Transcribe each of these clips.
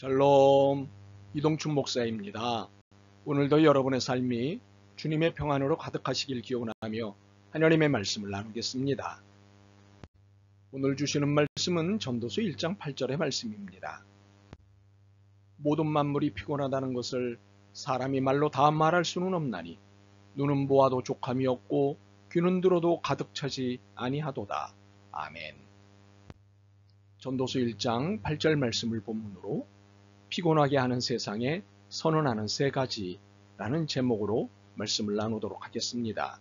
샬롬, 이동춘 목사입니다. 오늘도 여러분의 삶이 주님의 평안으로 가득하시길 기원하며 하나님의 말씀을 나누겠습니다. 오늘 주시는 말씀은 전도서 1장 8절의 말씀입니다. 모든 만물이 피곤하다는 것을 사람이 말로 다 말할 수는 없나니 눈은 보아도 족함이 없고 귀는 들어도 가득 차지 아니하도다. 아멘. 전도서 1장 8절 말씀을 본문으로 피곤하게 하는 세상에 선언하는 세 가지라는 제목으로 말씀을 나누도록 하겠습니다.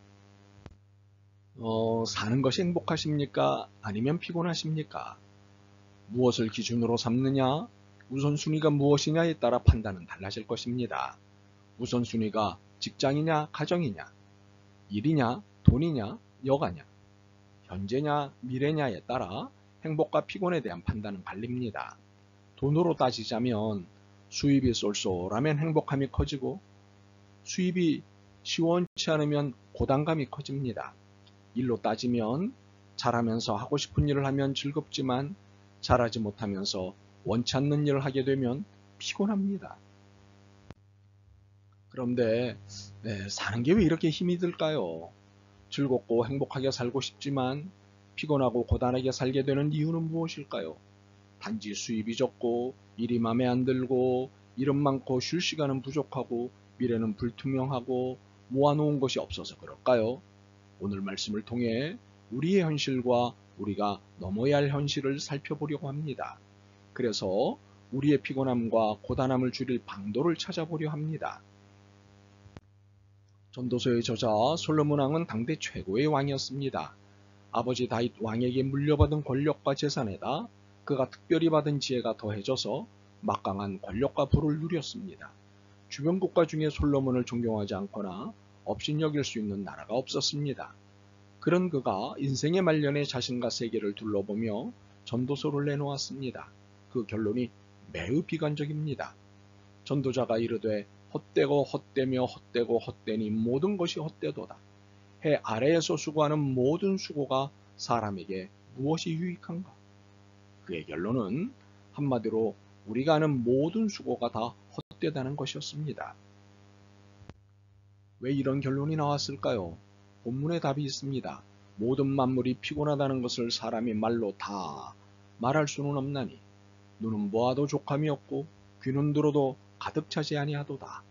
사는 것이 행복하십니까? 아니면 피곤하십니까? 무엇을 기준으로 삼느냐? 우선순위가 무엇이냐에 따라 판단은 달라질 것입니다. 우선순위가 직장이냐, 가정이냐, 일이냐, 돈이냐, 여가냐, 현재냐, 미래냐에 따라 행복과 피곤에 대한 판단은 갈립니다. 돈으로 따지자면 수입이 쏠쏠하면 행복함이 커지고 수입이 시원치 않으면 고단감이 커집니다. 일로 따지면 잘하면서 하고 싶은 일을 하면 즐겁지만 잘하지 못하면서 원치 않는 일을 하게 되면 피곤합니다. 그런데 사는 게 왜 이렇게 힘이 들까요? 즐겁고 행복하게 살고 싶지만 피곤하고 고단하게 살게 되는 이유는 무엇일까요? 단지 수입이 적고 일이 맘에 안 들고 일은 많고 쉴 시간은 부족하고 미래는 불투명하고 모아놓은 것이 없어서 그럴까요? 오늘 말씀을 통해 우리의 현실과 우리가 넘어야 할 현실을 살펴보려고 합니다. 그래서 우리의 피곤함과 고단함을 줄일 방도를 찾아보려 합니다. 전도서의 저자 솔로몬 왕은 당대 최고의 왕이었습니다. 아버지 다윗 왕에게 물려받은 권력과 재산에다 그가 특별히 받은 지혜가 더해져서 막강한 권력과 부를 누렸습니다. 주변 국가 중에 솔로몬을 존경하지 않거나 업신여길 수 있는 나라가 없었습니다. 그런 그가 인생의 말년에 자신과 세계를 둘러보며 전도서를 내놓았습니다. 그 결론이 매우 비관적입니다. 전도자가 이르되 헛되고 헛되며 헛되고 헛되니 모든 것이 헛되도다. 해 아래에서 수고하는 모든 수고가 사람에게 무엇이 유익한가? 그의 결론은 한마디로 우리가 하는 모든 수고가 다 헛되다는 것이었습니다. 왜 이런 결론이 나왔을까요? 본문에 답이 있습니다. 모든 만물이 피곤하다는 것을 사람이 말로 다 말할 수는 없나니 눈은 보아도 족함이 없고 귀는 들어도 가득 차지 아니하도다.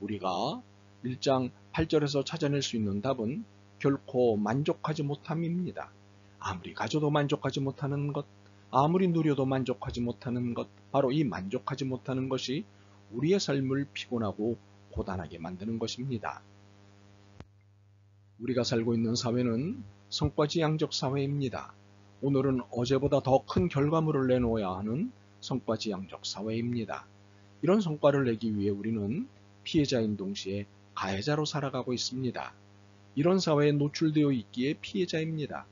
우리가 1장 8절에서 찾아낼 수 있는 답은 결코 만족하지 못함입니다. 아무리 가져도 만족하지 못하는 것, 아무리 누려도 만족하지 못하는 것, 바로 이 만족하지 못하는 것이 우리의 삶을 피곤하고 고단하게 만드는 것입니다. 우리가 살고 있는 사회는 성과지향적 사회입니다. 오늘은 어제보다 더 큰 결과물을 내놓아야 하는 성과지향적 사회입니다. 이런 성과를 내기 위해 우리는 피해자인 동시에 가해자로 살아가고 있습니다. 이런 사회에 노출되어 있기에 피해자입니다.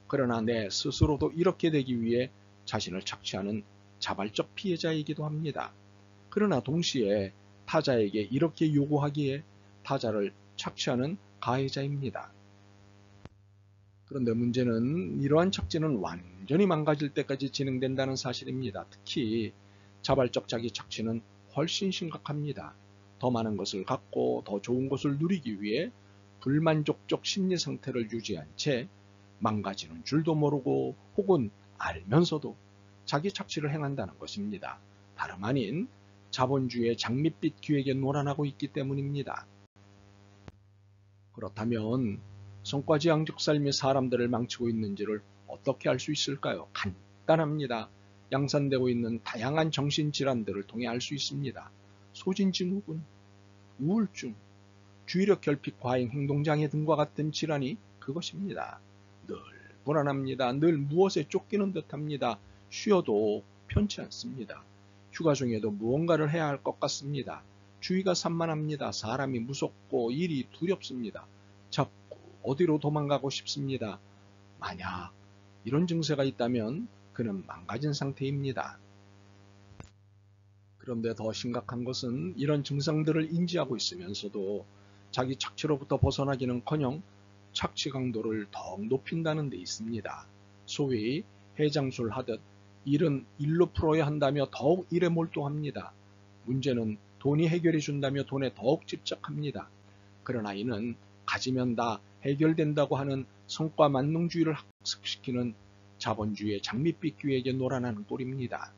그러나 내 스스로도 이렇게 되기 위해 자신을 착취하는 자발적 피해자이기도 합니다. 그러나 동시에 타자에게 이렇게 요구하기에 타자를 착취하는 가해자입니다. 그런데 문제는 이러한 착취는 완전히 망가질 때까지 진행된다는 사실입니다. 특히 자발적 자기 착취는 훨씬 심각합니다. 더 많은 것을 갖고 더 좋은 것을 누리기 위해 불만족적 심리 상태를 유지한 채 망가지는 줄도 모르고 혹은 알면서도 자기 착취를 행한다는 것입니다. 다름 아닌 자본주의의 장밋빛 기획에 놀아나고 있기 때문입니다. 그렇다면 성과지향적 삶이 사람들을 망치고 있는지를 어떻게 알 수 있을까요? 간단합니다. 양산되고 있는 다양한 정신질환들을 통해 알 수 있습니다. 소진증후군, 우울증, 주의력 결핍 과잉 행동장애 등과 같은 질환이 그것입니다. 늘 불안합니다. 늘 무엇에 쫓기는 듯합니다. 쉬어도 편치 않습니다. 휴가 중에도 무언가를 해야 할 것 같습니다. 주위가 산만합니다. 사람이 무섭고 일이 두렵습니다. 자꾸 어디로 도망가고 싶습니다. 만약 이런 증세가 있다면 그는 망가진 상태입니다. 그런데 더 심각한 것은 이런 증상들을 인지하고 있으면서도 자기 착취로부터 벗어나기는커녕 착취 강도를 더욱 높인다는 데 있습니다. 소위 해장술 하듯 일은 일로 풀어야 한다며 더욱 일에 몰두합니다. 문제는 돈이 해결해 준다며 돈에 더욱 집착합니다. 그러나 이는 가지면 다 해결된다고 하는 성과 만능주의를 학습시키는 자본주의의 장밋빛 기획에 놀아나는 꼴입니다.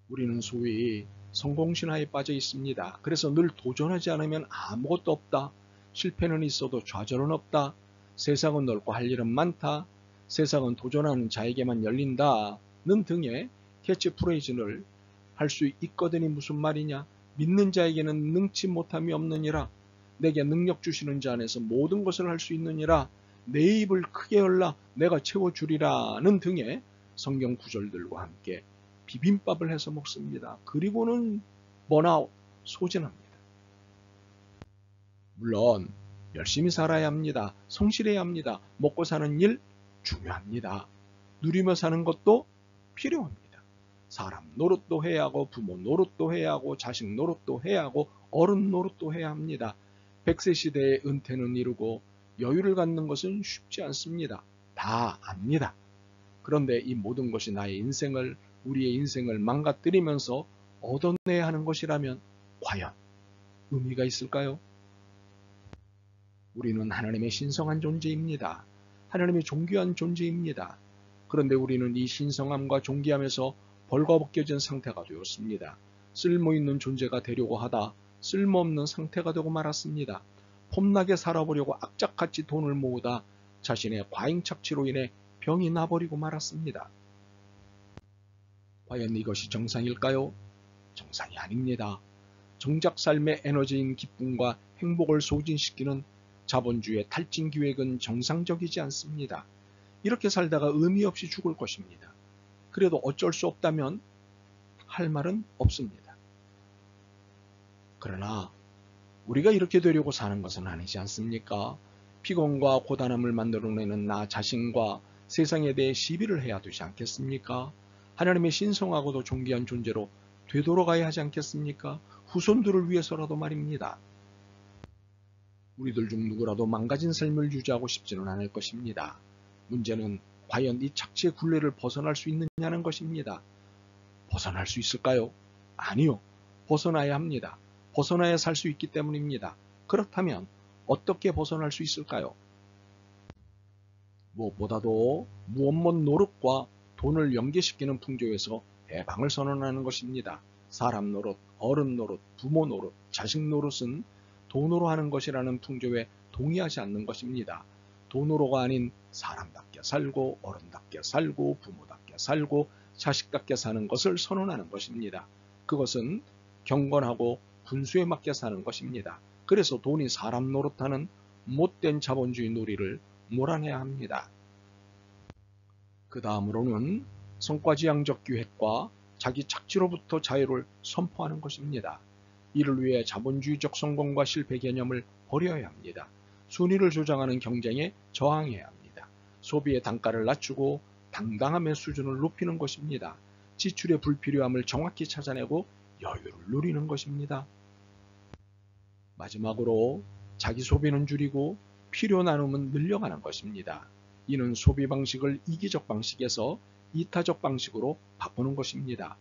우리는 소위 성공신화에 빠져 있습니다. 그래서 늘 도전하지 않으면 아무것도 없다. 실패는 있어도 좌절은 없다. 세상은 넓고 할 일은 많다. 세상은 도전하는 자에게만 열린다는 등의 캐치프레이즈를 할 수 있거든이 무슨 말이냐. 믿는 자에게는 능치 못함이 없느니라. 내게 능력 주시는 자 안에서 모든 것을 할 수 있느니라. 내 입을 크게 열라 내가 채워주리라는 등의 성경 구절들과 함께 비빔밥을 해서 먹습니다. 그리고는 번아웃, 소진합니다. 물론 열심히 살아야 합니다. 성실해야 합니다. 먹고 사는 일 중요합니다. 누리며 사는 것도 필요합니다. 사람 노릇도 해야 하고 부모 노릇도 해야 하고 자식 노릇도 해야 하고 어른 노릇도 해야 합니다. 100세 시대의 은퇴는 이루고 여유를 갖는 것은 쉽지 않습니다. 다 압니다. 그런데 이 모든 것이 우리의 인생을 망가뜨리면서 얻어내야 하는 것이라면 과연 의미가 있을까요? 우리는 하나님의 신성한 존재입니다. 하나님의 존귀한 존재입니다. 그런데 우리는 이 신성함과 존귀함에서 벌거벗겨진 상태가 되었습니다. 쓸모있는 존재가 되려고 하다 쓸모없는 상태가 되고 말았습니다. 폼나게 살아보려고 악착같이 돈을 모으다 자신의 과잉 착취로 인해 병이 나버리고 말았습니다. 과연 이것이 정상일까요? 정상이 아닙니다. 정작 삶의 에너지인 기쁨과 행복을 소진시키는 자본주의의 탈진 기획은 정상적이지 않습니다. 이렇게 살다가 의미 없이 죽을 것입니다. 그래도 어쩔 수 없다면 할 말은 없습니다. 그러나 우리가 이렇게 되려고 사는 것은 아니지 않습니까? 피곤과 고단함을 만들어내는 나 자신과 세상에 대해 시비를 해야 되지 않겠습니까? 하나님의 신성하고도 존귀한 존재로 되돌아가야 하지 않겠습니까? 후손들을 위해서라도 말입니다. 우리들 중 누구라도 망가진 삶을 유지하고 싶지는 않을 것입니다. 문제는 과연 이 착취의 굴레를 벗어날 수 있느냐는 것입니다. 벗어날 수 있을까요? 아니요. 벗어나야 합니다. 벗어나야 살 수 있기 때문입니다. 그렇다면 어떻게 벗어날 수 있을까요? 무엇보다도 무엄먼 노릇과 돈을 연계시키는 풍조에서 해방을 선언하는 것입니다. 사람 노릇, 어른 노릇, 부모 노릇, 자식 노릇은 돈으로 하는 것이라는 풍조에 동의하지 않는 것입니다. 돈으로가 아닌 사람답게 살고 어른답게 살고 부모답게 살고 자식답게 사는 것을 선언하는 것입니다. 그것은 경건하고 분수에 맞게 사는 것입니다. 그래서 돈이 사람 노릇하는 못된 자본주의 놀이를 몰아내야 합니다. 그 다음으로는 성과지향적 기획과 자기 착취로부터 자유를 선포하는 것입니다. 이를 위해 자본주의적 성공과 실패 개념을 버려야 합니다. 순위를 조장하는 경쟁에 저항해야 합니다. 소비의 단가를 낮추고 당당함의 수준을 높이는 것입니다. 지출의 불필요함을 정확히 찾아내고 여유를 누리는 것입니다. 마지막으로 자기 소비는 줄이고 필요 나눔은 늘려가는 것입니다. 이는 소비 방식을 이기적 방식에서 이타적 방식으로 바꾸는 것입니다.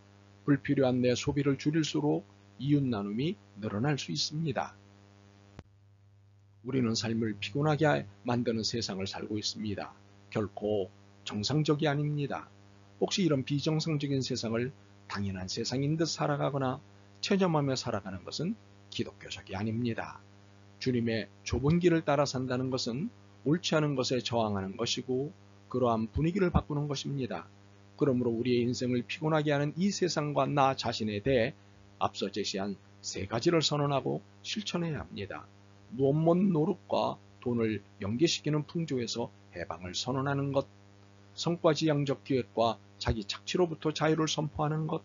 불필요한 내 소비를 줄일수록 이웃 나눔이 늘어날 수 있습니다. 우리는 삶을 피곤하게 만드는 세상을 살고 있습니다. 결코 정상적이 아닙니다. 혹시 이런 비정상적인 세상을 당연한 세상인 듯 살아가거나 체념하며 살아가는 것은 기독교적이 아닙니다. 주님의 좁은 길을 따라 산다는 것은 옳지 않은 것에 저항하는 것이고 그러한 분위기를 바꾸는 것입니다. 그러므로 우리의 인생을 피곤하게 하는 이 세상과 나 자신에 대해 앞서 제시한 세 가지를 선언하고 실천해야 합니다. 무엄먼 노릇과 돈을 연계시키는 풍조에서 해방을 선언하는 것, 성과지향적 기획과 자기 착취로부터 자유를 선포하는 것,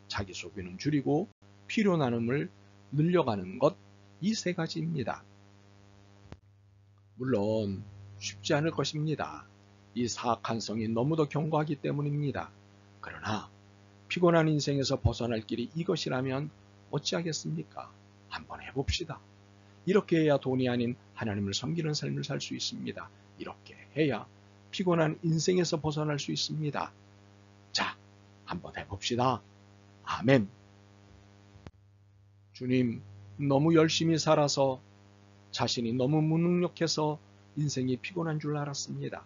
자기 소비는 줄이고 필요 나눔을 늘려가는 것, 이 세 가지입니다. 물론 쉽지 않을 것입니다. 이 사악한 성이 너무도 견고하기 때문입니다. 그러나 피곤한 인생에서 벗어날 길이 이것이라면 어찌하겠습니까? 한번 해봅시다. 이렇게 해야 돈이 아닌 하나님을 섬기는 삶을 살 수 있습니다. 이렇게 해야 피곤한 인생에서 벗어날 수 있습니다. 자, 한번 해봅시다. 아멘. 주님, 너무 열심히 살아서 자신이 너무 무능력해서 인생이 피곤한 줄 알았습니다.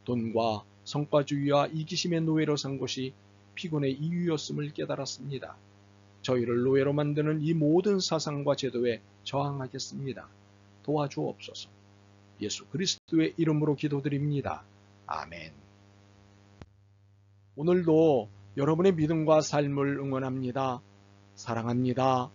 돈과 성과주의와 이기심의 노예로 산 것이 피곤의 이유였음을 깨달았습니다. 저희를 노예로 만드는 이 모든 사상과 제도에 저항하겠습니다. 도와주옵소서. 예수 그리스도의 이름으로 기도드립니다. 아멘. 오늘도 여러분의 믿음과 삶을 응원합니다. 사랑합니다.